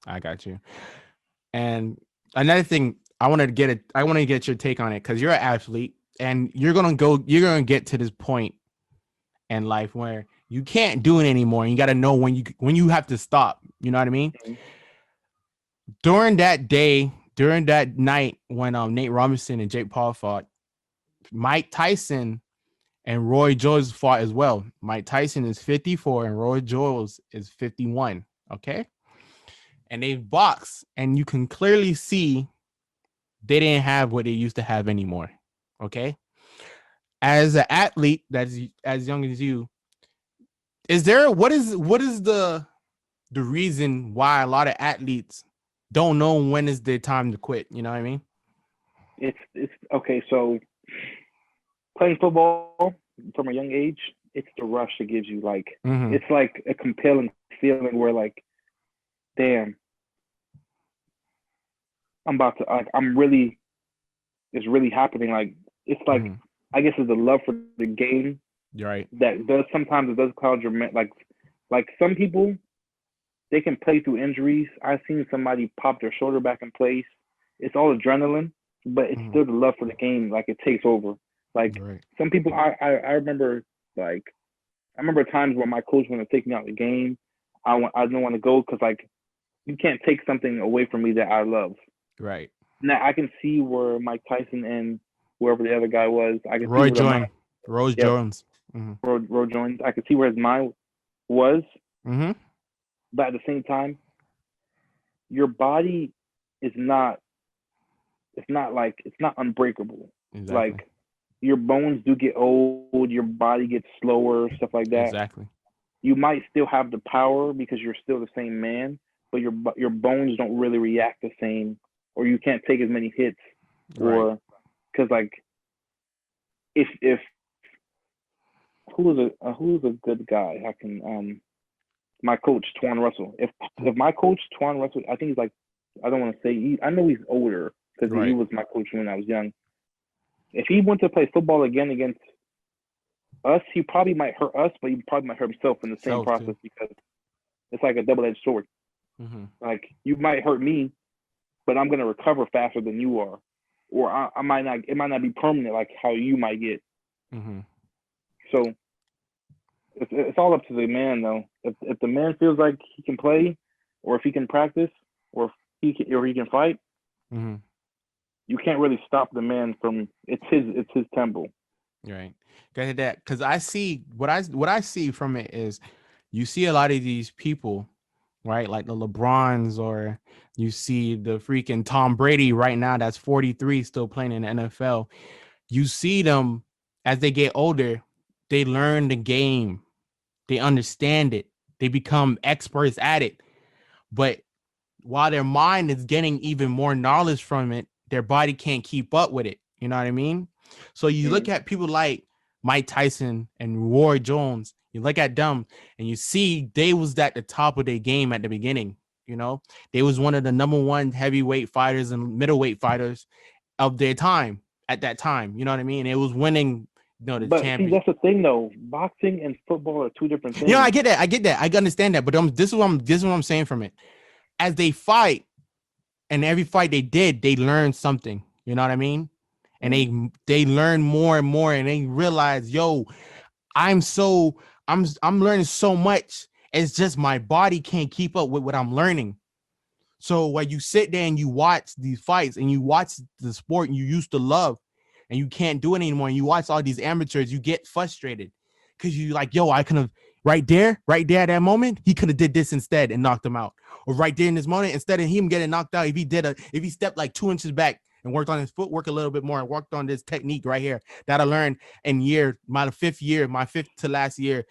I got you. And another thing, I want to get your take on it because you're an athlete and you're gonna get to this point in life where you can't do it anymore. And you got to know when you have to stop. You know what I mean? Mhm. During that night when Nate Robinson and Jake Paul fought, Mike Tyson and Roy Jones fought as well. Mike Tyson is 54 and Roy Jones is 51. Okay. And they box, and you can clearly see they didn't have what they used to have anymore. Okay. As an athlete that's as young as you, is there what is the reason why a lot of athletes don't know when is their time to quit? You know what I mean? It's okay. So playing football from a young age, it's the rush it gives you. Like Mm-hmm. it's like a compelling feeling where like, damn, I'm about to like I'm really it's really happening. Like it's like Mm-hmm. I guess it's the love for the game You're right. that does sometimes it does cloud your like some people they can play through injuries. I've seen somebody pop their shoulder back in place. It's all adrenaline, but it's Mm-hmm. still the love for the game. Like it takes over. Like You're right. some people, I remember like I remember times where my coach wanted to take me out of the game. I didn't want to go because like you can't take something away from me that I love. Right. Now I can see where Mike Tyson and whoever the other guy was. I can see Roy where the mind. Jones. Rose Yep, Jones. Mm-hmm. Roe Jones. I could see where his mind was, Mm-hmm. but at the same time, your body is not. It's not like it's not unbreakable. Exactly. Like your bones do get old, your body gets slower, stuff like that. Exactly. You might still have the power because you're still the same man, but your bones don't really react the same, or you can't take as many hits, Right. or because like if who's a good guy? I can my coach Twan Russell. If my coach Twan Russell, I think he's like I don't want to say I know he's older because he Right. was my coach when I was young. If he went to play football again against us, he probably might hurt us, but he probably might hurt himself in the same Self process too. because it's like a double-edged sword. Mm-hmm. Like you might hurt me, but I'm gonna recover faster than you are, or I might not. It might not be permanent like how you might get. Mm-hmm. So it's all up to the man though. If the man feels like he can play, or if he can practice, or if he can fight, Mm-hmm. you can't really stop the man from. It's his temple. Right. Go ahead. That because I see what I see from it is you see a lot of these people, right? Like the LeBrons, or you see the freaking Tom Brady right now that's 43 still playing in the NFL. You see them as they get older, they learn the game, they understand it, they become experts at it. But while their mind is getting even more knowledge from it, their body can't keep up with it. You know what I mean? So you look Mm. at people like Mike Tyson and Roy Jones, you look at them and you see they was at the top of their game at the beginning. You know, they was one of the number one heavyweight fighters and middleweight fighters of their time at that time. You know what I mean? It was winning, the But see, champion. that's the thing though. Boxing and football are two different I things. get that. I get that. I understand that. But this is what I'm saying from it. As they fight, and every fight they did, they learned something. You know what I mean? And Mm. they learn more and more, and they realize, yo, I'm so I'm learning so much. It's just my body can't keep up with what I'm learning. So when you sit there and you watch these fights and you watch the sport you used to love, and you can't do it anymore, and you watch all these amateurs, you get frustrated because you like, yo, I could have right there at that moment, he could have did this instead and knocked him out. Or right there in this moment, instead of him getting knocked out, if he stepped like 2 inches back and worked on his footwork a little bit more and worked on this technique right here that I learned in my fifth to last year,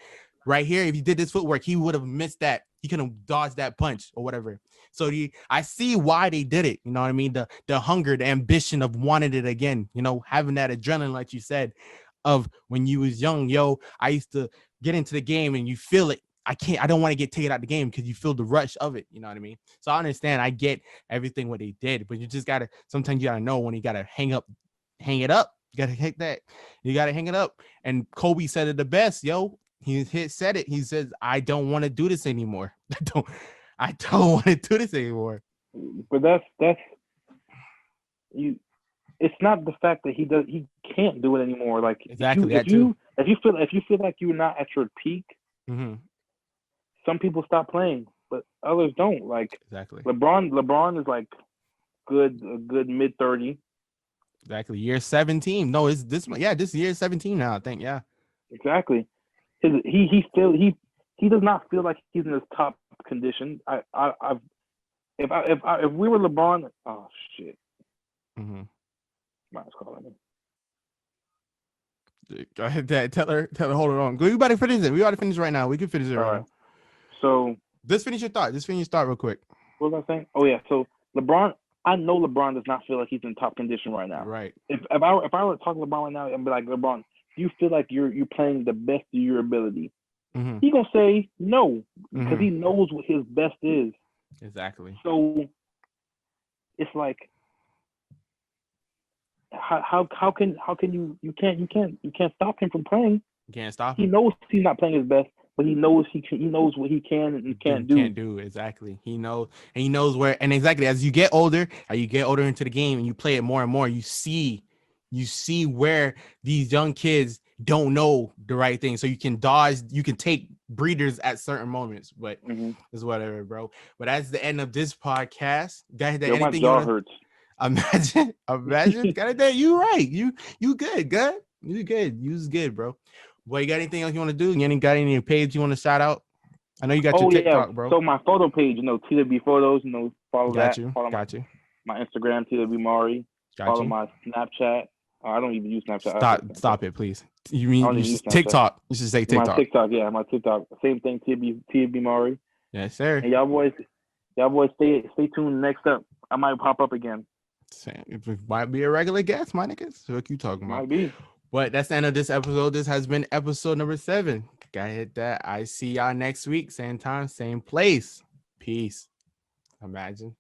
right here, if he did this footwork, he would have missed that. He could have dodged that punch or whatever. So I see why they did it. You know what I mean? The hunger, the ambition of wanting it again. Having that adrenaline, like you said, of when you was young. Yo, I used to get into the game and you feel it. I don't want to get taken out the game because you feel the rush of it. You know what I mean? So I understand. I get everything what they did, but you just gotta. Sometimes you gotta know when you gotta hang it up. You gotta hit that. You gotta hang it up. And Kobe said it the best. Yo, said it. He says, "I don't want to do this anymore. I don't want to do this anymore. But that's you. It's not the fact that he can't do it anymore. Like Exactly that too. if you feel like you're not at your peak, Mm-hmm. some people stop playing, but others don't. Like Exactly. LeBron is like a good mid-30. Exactly. Year 17. No, it's this one. Yeah, this year 17 now, I think. Yeah. Exactly. He does not feel like he's in his top condition. If we were LeBron, oh shit, Mm-hmm. Miles calling me. Go ahead, Dad. Tell her, hold it on. We about to finish it. We about to finish right now. We can finish it All right right. now. So Just finish your thought. Real quick. what was I saying? Oh yeah. So LeBron, I know LeBron does not feel like he's in top condition right now. Right. If I were to talk to LeBron right now and be like, LeBron, do you feel like you're playing the best of your ability? Mm-hmm. He gonna say no because Mm-hmm. he knows what his best is. Exactly. So it's like how can you can't stop him from playing. You can't stop He him. knows he's not playing his best, but he knows he knows what he can and can't do. Can't do exactly. He knows, and he knows where. And exactly as you get older into the game, and you play it more and more, you see where these young kids don't know the right thing. So you can dodge, you can take breathers at certain moments. But it's whatever, bro. But that's the end of this podcast. Guys, Yo, my anything jaw hurts. Imagine. God, you right. You good. You good. You was good, bro. Boy, you got anything else you want to do? You got any page you want to shout out? I know you got your TikTok, bro. So my photo page, TW Photos, follow Got that. you. Follow Got you. my Instagram, TW Mari. Follow my Snapchat. I don't even use Snapchat. Stop it, please. You mean you should TikTok? You should say TikTok. My TikTok. Same thing, TB Mari. Yes, sir. And y'all boys, stay tuned. Next up, I might pop up again. It might be a regular guest, my niggas. What you talking about? Might be. But that's the end of this episode. This has been episode number 7. Gotta hit that. I see y'all next week. Same time, same place. Peace. Imagine.